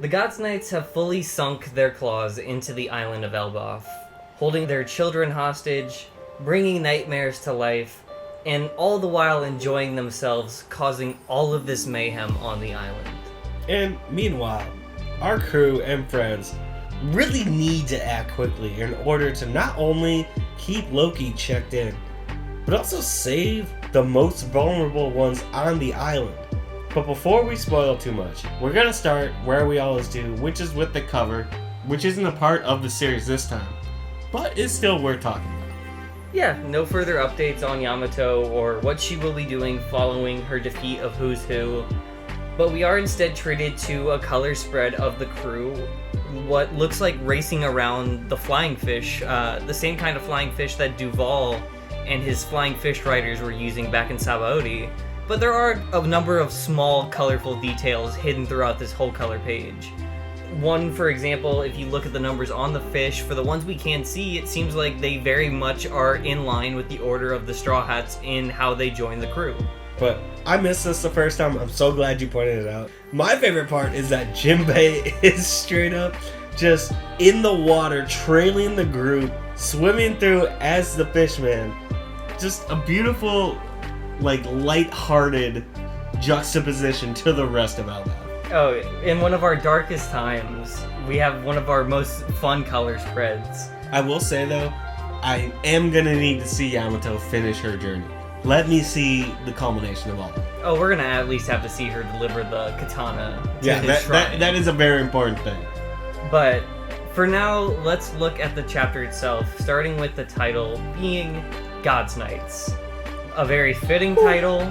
The God's Knights have fully sunk their claws into the island of Elbaf, holding their children hostage, bringing nightmares to life, and all the while enjoying themselves, causing all of this mayhem on the island. And meanwhile, our crew and friends really need to act quickly in order to not only keep Loki checked in, but also save the most vulnerable ones on the island. But before we spoil too much, we're gonna start where we always do, which is with the cover, which isn't a part of the series this time, but is still worth talking about. Yeah, no further updates on Yamato or what she will be doing following her defeat of Who's Who, but we are instead treated to a color spread of the crew, what looks like racing around the flying fish, the same kind of flying fish that Duval and his flying fish riders were using back in Sabaody. But there are a number of small, colorful details hidden throughout this whole color page. One, for example, if you look at the numbers on the fish, for the ones we can't see, it seems like they very much are in line with the order of the Straw Hats in how they join the crew. But I missed this the first time. I'm so glad you pointed it out. My favorite part is that Jinbei is straight up just in the water, trailing the group, swimming through as the fishman. Just a beautiful, like, light-hearted juxtaposition to the rest of Elbaf. Oh, in one of our darkest times, we have one of our most fun color spreads. I will say, though, I am going to need to see Yamato finish her journey. Let me see the culmination of all that. Oh, we're gonna at least have to see her deliver the katana to his shrine. that is a very important thing. But for now, let's look at the chapter itself, starting with the title being God's Knights. A very fitting title,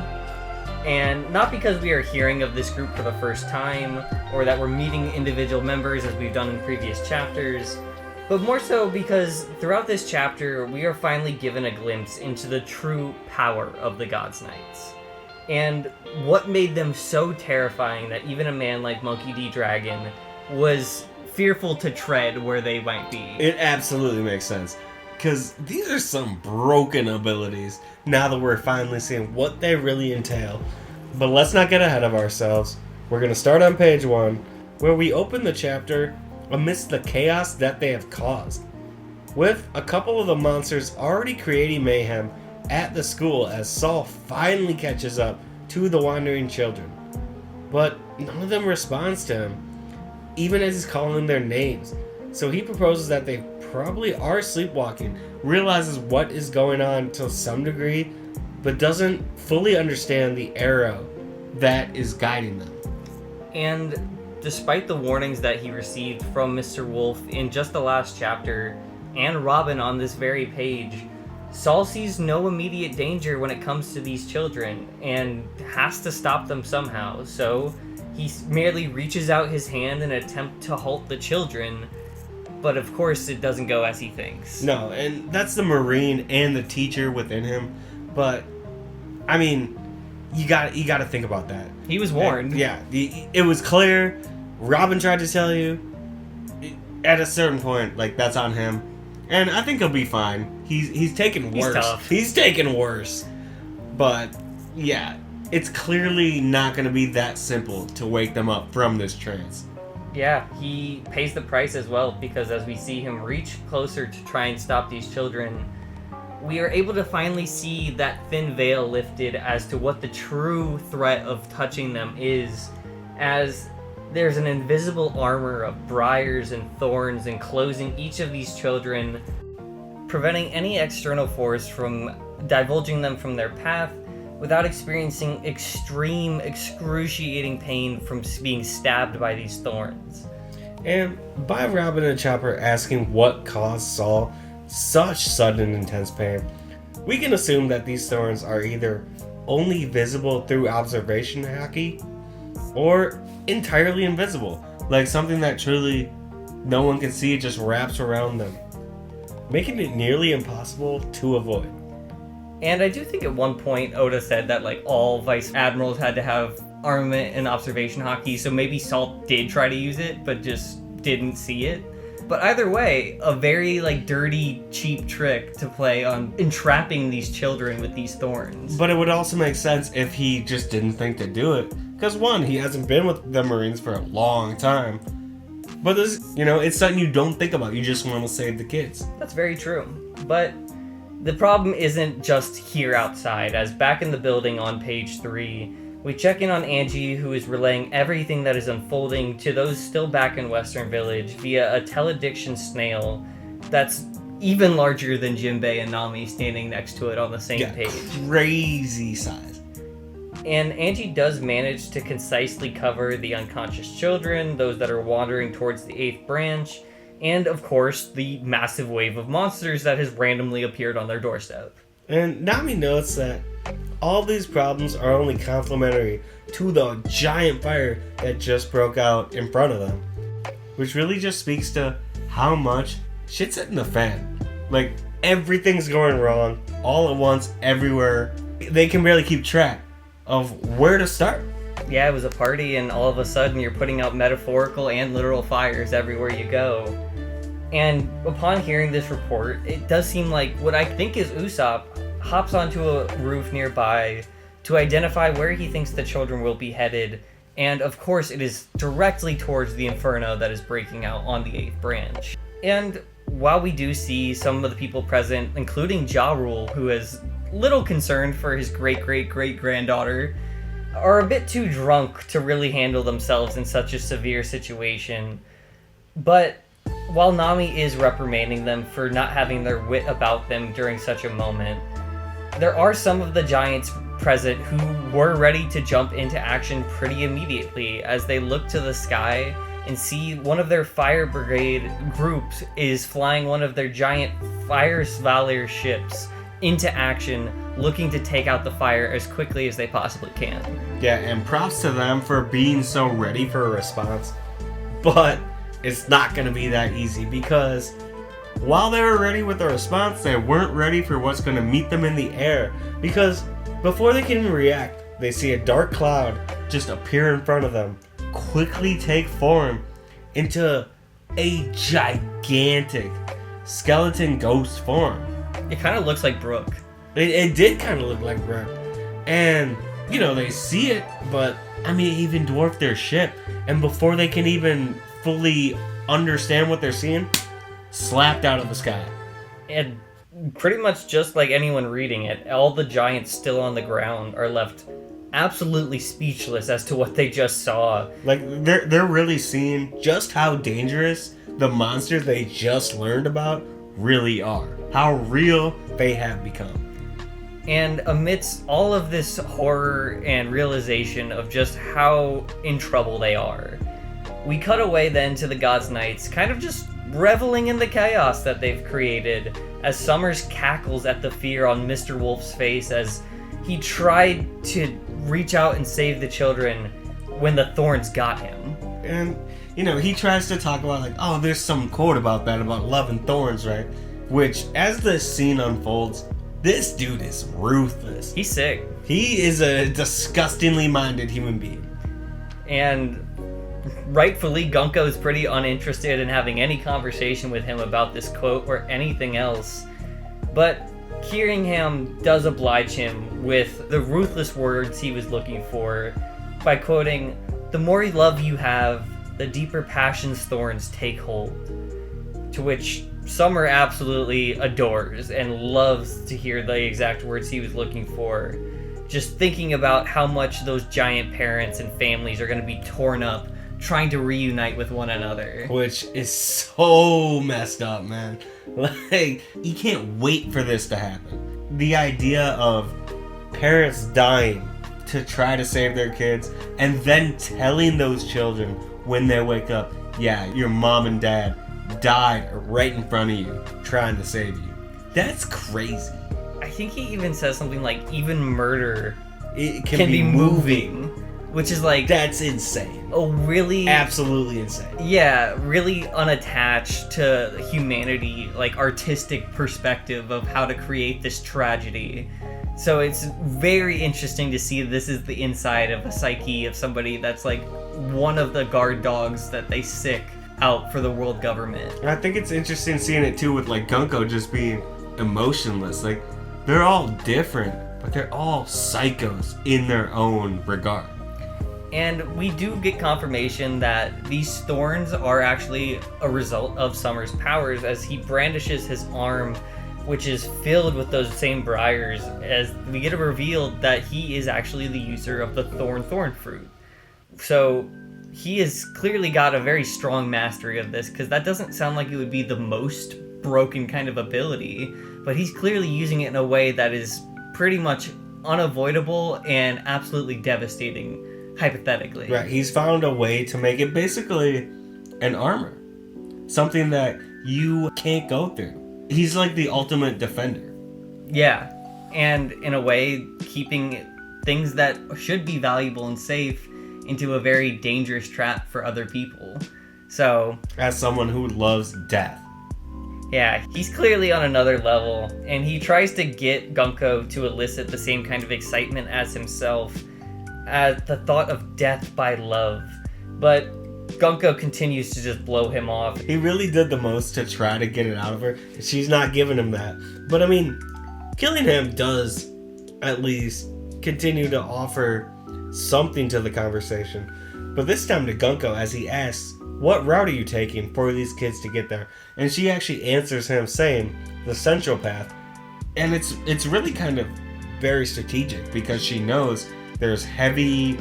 and not because we are hearing of this group for the first time, or that we're meeting individual members as we've done in previous chapters, but more so because throughout this chapter, we are finally given a glimpse into the true power of the God's Knights. And what made them so terrifying that even a man like Monkey D. Dragon was fearful to tread where they might be. It absolutely makes sense. Because these are some broken abilities, now that we're finally seeing what they really entail. But let's not get ahead of ourselves. We're going to start on page 1, where we open the chapter amidst the chaos that they have caused, with a couple of the monsters already creating mayhem at the school as Saul finally catches up to the wandering children. But none of them responds to him, even as he's calling their names. So he proposes that they probably are sleepwalking, realizes what is going on to some degree, but doesn't fully understand the arrow that is guiding them. And despite the warnings that he received from Mr. Wolf in just the last chapter, and Robin on this very page, Saul sees no immediate danger when it comes to these children, and has to stop them somehow, so he merely reaches out his hand in an attempt to halt the children, but of course it doesn't go as he thinks. No, and that's the Marine and the teacher within him, but, I mean, you gotta think about that. He was warned. It was clear. Robin tried to tell you. At a certain point, like, that's on him. And I think he'll be fine. He's taken worse. He's tough. He's taken worse. But, yeah, it's clearly not going to be that simple to wake them up from this trance. Yeah, he pays the price as well, because as we see him reach closer to try and stop these children, we are able to finally see that thin veil lifted as to what the true threat of touching them is, as there's an invisible armor of briars and thorns enclosing each of these children, preventing any external force from divulging them from their path without experiencing extreme, excruciating pain from being stabbed by these thorns. And by Robin and Chopper asking what caused Saul such sudden and intense pain, we can assume that these thorns are either only visible through observation haki, or entirely invisible, like something that truly no one can see, just wraps around them, making it nearly impossible to avoid. And I do think at one point Oda said that like all vice admirals had to have armament and observation haki, so maybe Saul did try to use it but just didn't see it. But either way, a very like dirty, cheap trick to play on entrapping these children with these thorns. But it would also make sense if he just didn't think to do it. Because one, he hasn't been with the Marines for a long time. But this, it's something you don't think about. You just want to save the kids. That's very true. But the problem isn't just here outside, as back in the building on page 3, we check in on Ange, who is relaying everything that is unfolding to those still back in Western Village via a telediction snail that's even larger than Jinbei and Nami standing next to it on the same page. Crazy size. And Ange does manage to concisely cover the unconscious children, those that are wandering towards the 8th branch, and of course, the massive wave of monsters that has randomly appeared on their doorstep. And Nami notes that all these problems are only complementary to the giant fire that just broke out in front of them. Which really just speaks to how much shit's hitting the fan. Like, everything's going wrong, all at once, everywhere. They can barely keep track of where to start. Yeah, it was a party, and all of a sudden you're putting out metaphorical and literal fires everywhere you go. And upon hearing this report, it does seem like what I think is Usopp hops onto a roof nearby to identify where he thinks the children will be headed, and of course it is directly towards the inferno that is breaking out on the 8th branch. And while we do see some of the people present, including Ja Rule, who is little concerned for his great-great-great-granddaughter, are a bit too drunk to really handle themselves in such a severe situation. But while Nami is reprimanding them for not having their wit about them during such a moment, there are some of the giants present who were ready to jump into action pretty immediately as they look to the sky and see one of their fire brigade groups is flying one of their giant fire Svalir ships into action, looking to take out the fire as quickly as they possibly can. Yeah, and props to them for being so ready for a response. But it's not going to be that easy, because while they were ready with the response, they weren't ready for what's going to meet them in the air. Because before they can even react, they see a dark cloud just appear in front of them, quickly take form into a gigantic skeleton ghost form. It kind of looks like Brooke. It did kind of look like Brooke. And, they see it, but, it even dwarfed their ship. And before they can even fully understand what they're seeing, slapped out of the sky. And pretty much just like anyone reading it, all the giants still on the ground are left absolutely speechless as to what they just saw. Like, they're really seeing just how dangerous the monsters they just learned about really are. How real they have become. And amidst all of this horror and realization of just how in trouble they are, we cut away then to the Gods Knights, kind of just reveling in the chaos that they've created, as Sommers cackles at the fear on Mr. Wolf's face as he tried to reach out and save the children when the thorns got him. And, he tries to talk about, like, oh, there's some quote about that, about love and thorns, right? Which, as this scene unfolds, this dude is ruthless. He's sick. He is a disgustingly minded human being. And rightfully, Gunko is pretty uninterested in having any conversation with him about this quote or anything else. But Kieringham does oblige him with the ruthless words he was looking for by quoting, "The more love you have, the deeper passion's thorns take hold." To which Summer absolutely adores and loves to hear the exact words he was looking for. Just thinking about how much those giant parents and families are going to be torn up trying to reunite with one another. Which is so messed up, man. Like, you can't wait for this to happen. The idea of parents dying to try to save their kids and then telling those children when they wake up, yeah, your mom and dad died right in front of you trying to save you. That's crazy. I think he even says something like, even murder it can be moving. Which is like... That's insane. Oh, really? Absolutely insane. Yeah, really unattached to humanity, like artistic perspective of how to create this tragedy. So it's very interesting to see this is the inside of a psyche of somebody that's like one of the guard dogs that they sick out for the world government. And I think it's interesting seeing it too with like Gunko just being emotionless. Like, they're all different, but they're all psychos in their own regard. And we do get confirmation that these thorns are actually a result of Sommers' powers as he brandishes his arm, which is filled with those same briars, as we get a reveal that he is actually the user of the Thorn Fruit. So he has clearly got a very strong mastery of this, because that doesn't sound like it would be the most broken kind of ability, but he's clearly using it in a way that is pretty much unavoidable and absolutely devastating, hypothetically. Right, he's found a way to make it basically an armor. Something that you can't go through. He's like the ultimate defender. Yeah, and in a way, keeping things that should be valuable and safe into a very dangerous trap for other people. So, as someone who loves death. Yeah, he's clearly on another level, and he tries to get Gunko to elicit the same kind of excitement as himself, at the thought of death by love. But Gunko continues to just blow him off. He really did the most to try to get it out of her. She's not giving him that. But I mean, killing him does at least continue to offer something to the conversation. But this time to Gunko as he asks, what route are you taking for these kids to get there? And she actually answers him saying, the central path. And it's really kind of very strategic because she knows there's heavy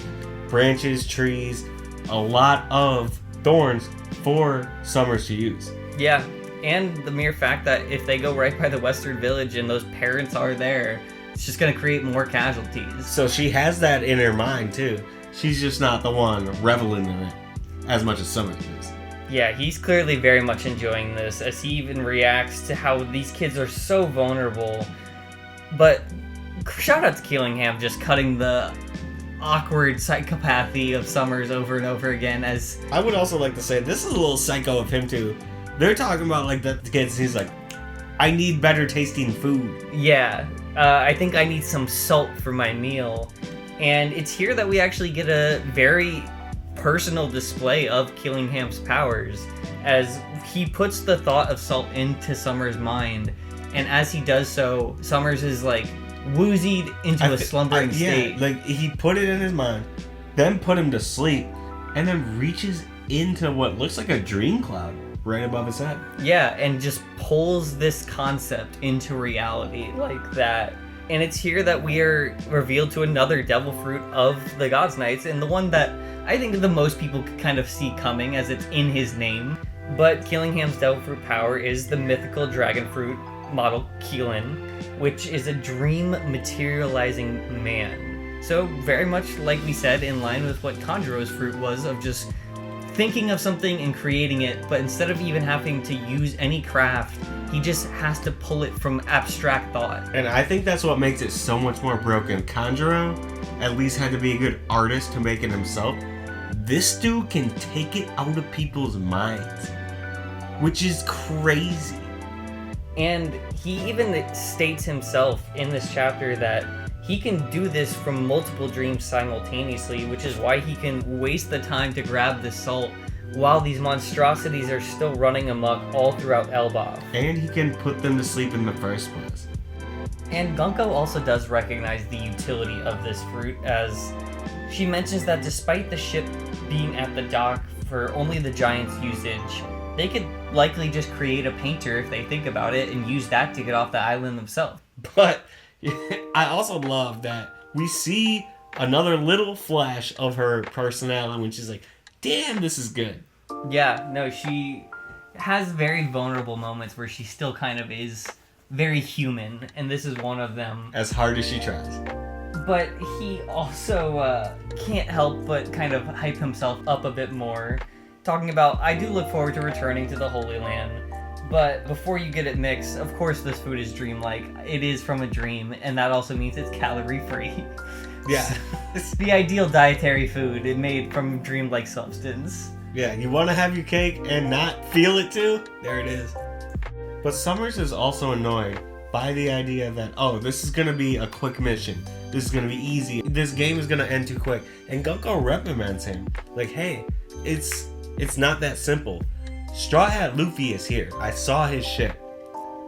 branches, trees, a lot of thorns for Sommers to use. Yeah, and the mere fact that if they go right by the Western Village and those parents are there, it's just going to create more casualties. So she has that in her mind too. She's just not the one reveling in it as much as Sommers is. Yeah, he's clearly very much enjoying this, as he even reacts to how these kids are so vulnerable. But shout out to Killingham just cutting the awkward psychopathy of Sommers over and over again. As I would also like to say, this is a little psycho of him too. They're talking about like the kids, he's like, I need better tasting food. Yeah, I think I need some salt for my meal. And it's here that we actually get a very personal display of Killingham's powers, as he puts the thought of salt into Sommers' mind, and as he does so, Sommers is like woozied into a slumbering state. Yeah, like he put it in his mind, then put him to sleep, and then reaches into what looks like a dream cloud right above his head. Yeah, and just pulls this concept into reality like that. And it's here that we are revealed to another devil fruit of the Gods Knights, and the one that I think the most people could kind of see coming, as it's in his name. But Killingham's devil fruit power is the mythical dragon fruit model Keelan, which is a dream materializing man. So very much like we said, in line with what Conjuro's fruit was, of just thinking of something and creating it, but instead of even having to use any craft, he just has to pull it from abstract thought. And I think that's what makes it so much more broken. Conjuro at least had to be a good artist to make it himself. This dude can take it out of people's minds, which is crazy. And he even states himself in this chapter that he can do this from multiple dreams simultaneously, which is why he can waste the time to grab the salt while these monstrosities are still running amok all throughout Elbaf. And he can put them to sleep in the first place. And Gunko also does recognize the utility of this fruit, as she mentions that despite the ship being at the dock for only the giants' usage, they could likely just create a painter if they think about it and use that to get off the island themselves. But I also love that we see another little flash of her personality when she's like, damn, this is good. Yeah, no, she has very vulnerable moments where she still kind of is very human, and this is one of them. As hard as she tries. But he also can't help but kind of hype himself up a bit more, talking about, I do look forward to returning to the Holy Land, but before you get it mixed, of course this food is dreamlike. It is from a dream, and that also means it's calorie-free. Yeah. It's the ideal dietary food, made from dreamlike substance. Yeah, you want to have your cake and not feel it too? There it is. But Sommers is also annoyed by the idea that, oh, this is going to be a quick mission. This is going to be easy. This game is going to end too quick. And Gunko reprimands him. Like, hey, it's not that simple. Straw Hat Luffy is here. I saw his ship.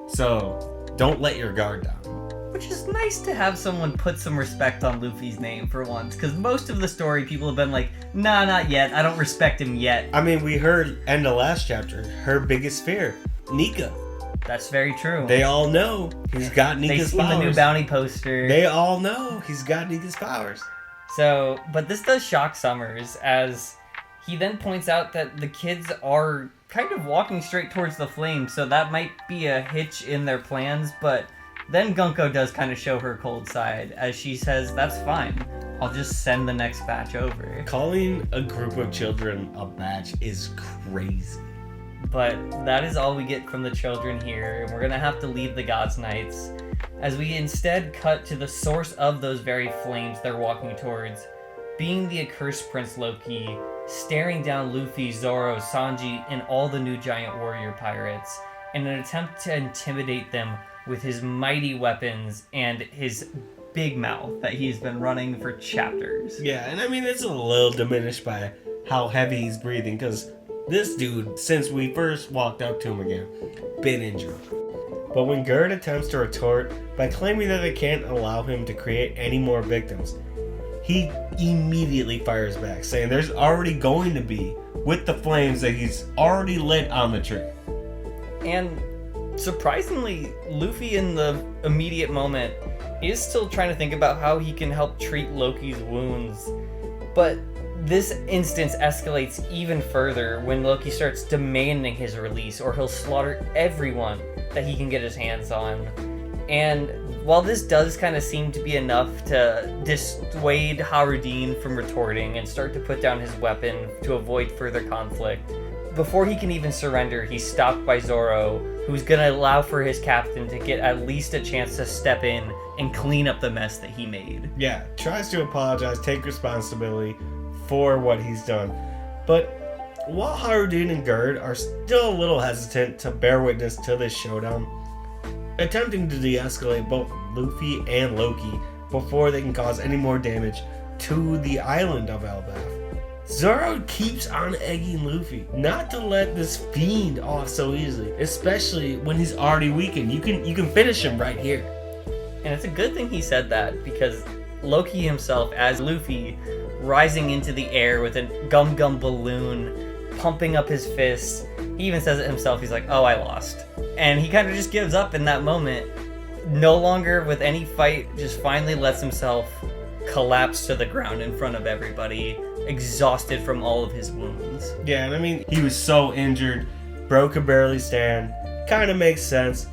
So, don't let your guard down. Which is nice to have someone put some respect on Luffy's name for once, because most of the story people have been like, Nah, not yet. I don't respect him yet. I mean, we heard end of last chapter, her biggest fear, Nika. That's very true. They all know he's got Nika's powers. They've seen the new bounty poster. They all know he's got Nika's powers. So, but this does shock Sommers, as he then points out that the kids are kind of walking straight towards the flames, so that might be a hitch in their plans, but then Gunko does kind of show her cold side, as she says, that's fine. I'll just send the next batch over. Calling a group of children a batch is crazy. But that is all we get from the children here, and we're gonna have to leave the Gods' Nights, as we instead cut to the source of those very flames they're walking towards, being the accursed Prince Loki, staring down Luffy, Zoro, Sanji, and all the new giant warrior pirates, in an attempt to intimidate them with his mighty weapons and his big mouth that he's been running for chapters. Yeah, and I mean, it's a little diminished by how heavy he's breathing, because this dude, since we first walked up to him again, been injured. But when Gerd attempts to retort by claiming that they can't allow him to create any more victims, he immediately fires back, saying there's already going to be, with the flames that he's already lit on the tree. And surprisingly, Luffy in the immediate moment is still trying to think about how he can help treat Loki's wounds. But this instance escalates even further when Loki starts demanding his release, or he'll slaughter everyone that he can get his hands on. And while this does kind of seem to be enough to dissuade Hajrudin from retorting and start to put down his weapon to avoid further conflict, before he can even surrender, he's stopped by Zoro, who's gonna allow for his captain to get at least a chance to step in and clean up the mess that he made. Yeah, tries to apologize, take responsibility for what he's done. But while Hajrudin and Gerd are still a little hesitant to bear witness to this showdown, attempting to de-escalate both Luffy and Loki before they can cause any more damage to the island of Elbaf, Zoro keeps on egging Luffy not to let this fiend off so easily, especially when he's already weakened. You can finish him right here. And it's a good thing he said that, because Loki himself, as Luffy, rising into the air with a gum balloon, pumping up his fists, he even says it himself, he's like, oh, I lost. And he kind of just gives up in that moment, no longer with any fight, just finally lets himself collapse to the ground in front of everybody, exhausted from all of his wounds. Yeah, and I mean, he was so injured, bro could barely stand, kind of makes sense.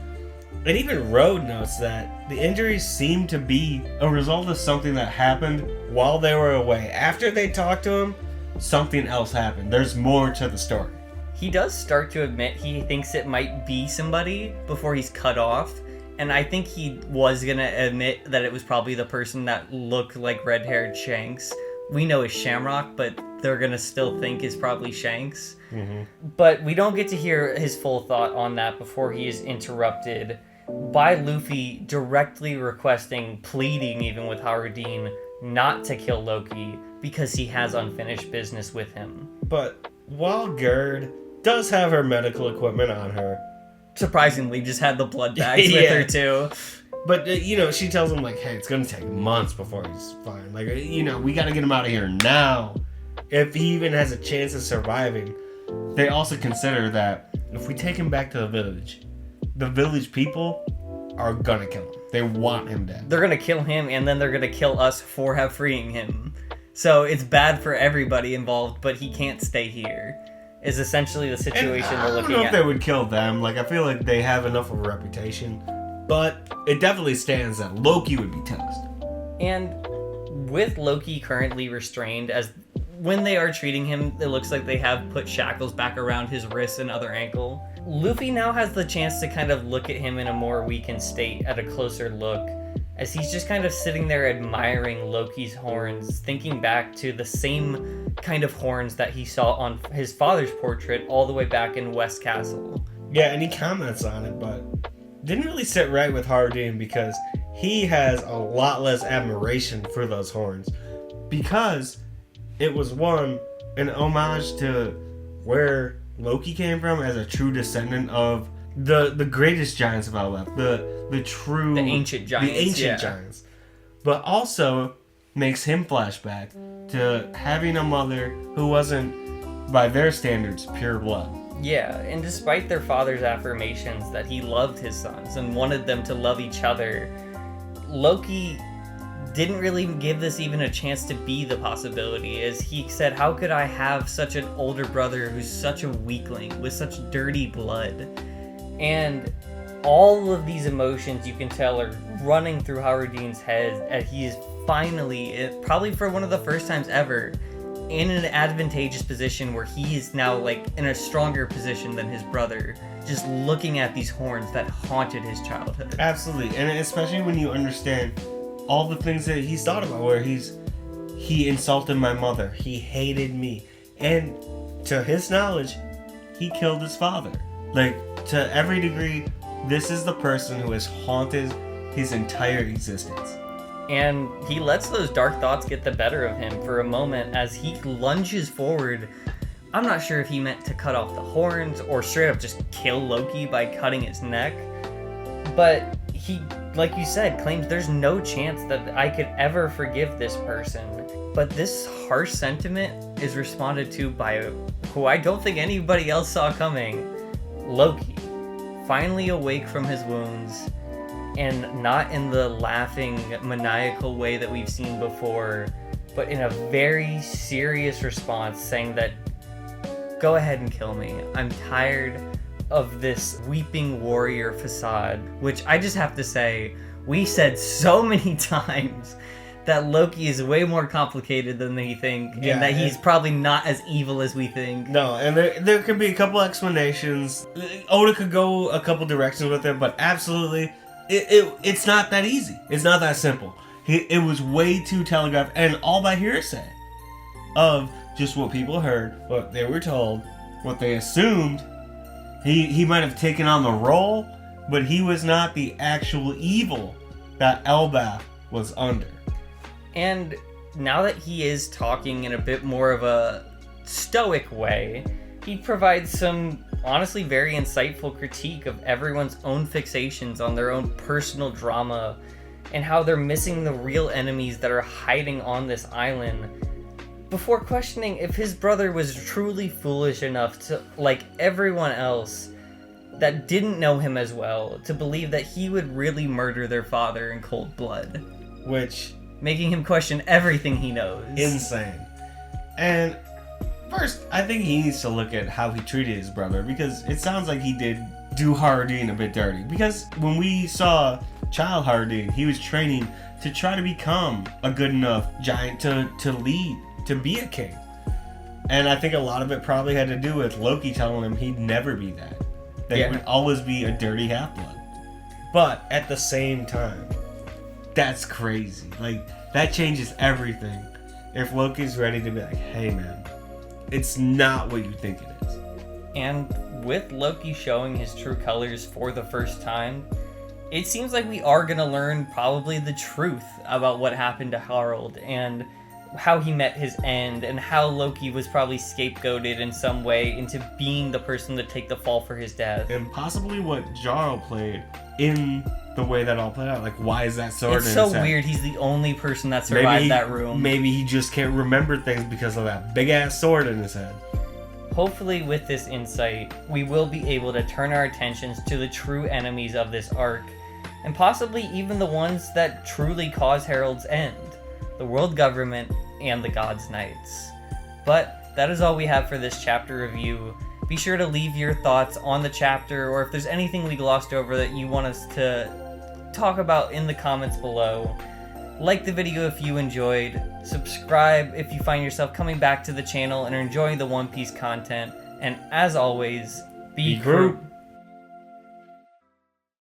And even Road notes that the injuries seem to be a result of something that happened while they were away. After they talked to him, something else happened. There's more to the story. He does start to admit he thinks it might be somebody before he's cut off. And I think he was going to admit that it was probably the person that looked like red-haired Shanks. We know is Shamrock, but they're going to still think is probably Shanks. Mm-hmm. But we don't get to hear his full thought on that before he is interrupted by Luffy directly requesting, pleading even with Hajrudin, not to kill Loki because he has unfinished business with him. But while Gerd does have her medical equipment on her, surprisingly just had the blood bags with her too. But, she tells him, like, hey, it's going to take months before he's fine. Like, we got to get him out of here now. If he even has a chance of surviving. They also consider that if we take him back to the village people are going to kill him. They want him dead. They're going to kill him, and then they're going to kill us for freeing him. So it's bad for everybody involved, but he can't stay here. Is essentially the situation we're looking at. I don't know if they would kill them. Like, I feel like they have enough of a reputation. But it definitely stands that Loki would be toast. And with Loki currently restrained, as when they are treating him, it looks like they have put shackles back around his wrist and other ankle. Luffy now has the chance to kind of look at him in a more weakened state at a closer look, as he's just kind of sitting there admiring Loki's horns, thinking back to the same kind of horns that he saw on his father's portrait all the way back in West Castle. Yeah, and he comments on it, but didn't really sit right with Hajrudin because he has a lot less admiration for those horns. Because it was, one, an homage to where Loki came from as a true descendant of the greatest giants of Elbaf, the ancient giants. The ancient giants. But also makes him flashback to having a mother who wasn't, by their standards, pure blood. Yeah, and despite their father's affirmations that he loved his sons and wanted them to love each other, Loki didn't really give this even a chance to be the possibility, as he said, how could I have such an older brother who's such a weakling with such dirty blood? And all of these emotions, you can tell, are running through Hajrudin's head as he is finally, probably for one of the first times ever, in an advantageous position where he is now like in a stronger position than his brother, just looking at these horns that haunted his childhood. Absolutely, and especially when you understand all the things that he's thought about, where he insulted my mother, he hated me, and to his knowledge, he killed his father. Like, to every degree, this is the person who has haunted his entire existence. And he lets those dark thoughts get the better of him for a moment as he lunges forward. I'm not sure if he meant to cut off the horns or straight up just kill Loki by cutting his neck, but he, like you said, claims there's no chance that I could ever forgive this person. But this harsh sentiment is responded to by who I don't think anybody else saw coming, Loki, finally awake from his wounds, and not in the laughing, maniacal way that we've seen before, but in a very serious response, saying that, go ahead and kill me. I'm tired of this weeping warrior facade, which I just have to say, we said so many times that Loki is way more complicated than we think, and that he's probably not as evil as we think. No, and there could be a couple explanations. Oda could go a couple directions with it, but absolutely, it's not that easy. It's not that simple. It was way too telegraphed, and all by hearsay of just what people heard, what they were told, what they assumed. He might have taken on the role, but he was not the actual evil that Elbaf was under. And now that he is talking in a bit more of a stoic way, he provides some honestly very insightful critique of everyone's own fixations on their own personal drama and how they're missing the real enemies that are hiding on this island, before questioning if his brother was truly foolish enough to, like everyone else that didn't know him as well, to believe that he would really murder their father in cold blood. Which, making him question everything he knows. Insane. And first, I think he needs to look at how he treated his brother, because it sounds like he did do Hajrudin a bit dirty. Because when we saw child Hajrudin, he was training to try to become a good enough giant to lead, to be a king. And I think a lot of it probably had to do with Loki telling him he'd never be that. That he would always be a dirty half-blood. But at the same time, that's crazy. Like, that changes everything. If Loki's ready to be like, hey man, it's not what you think it is. And with Loki showing his true colors for the first time, it seems like we are going to learn probably the truth about what happened to Harald and how he met his end, and how Loki was probably scapegoated in some way into being the person to take the fall for his death. And possibly what Jarl played in the way that all played out. Like, why is that sword It's in so his head? weird. He's the only person that survived that room. Maybe he just can't remember things because of that big-ass sword in his head. Hopefully with this insight, we will be able to turn our attentions to the true enemies of this arc, and possibly even the ones that truly cause Harald's end. The world government, and the God's Knights. But that is all we have for this chapter review. Be sure to leave your thoughts on the chapter, or if there's anything we glossed over that you want us to talk about in the comments below. Like the video if you enjoyed, subscribe if you find yourself coming back to the channel and are enjoying the One Piece content, and as always, be Groot.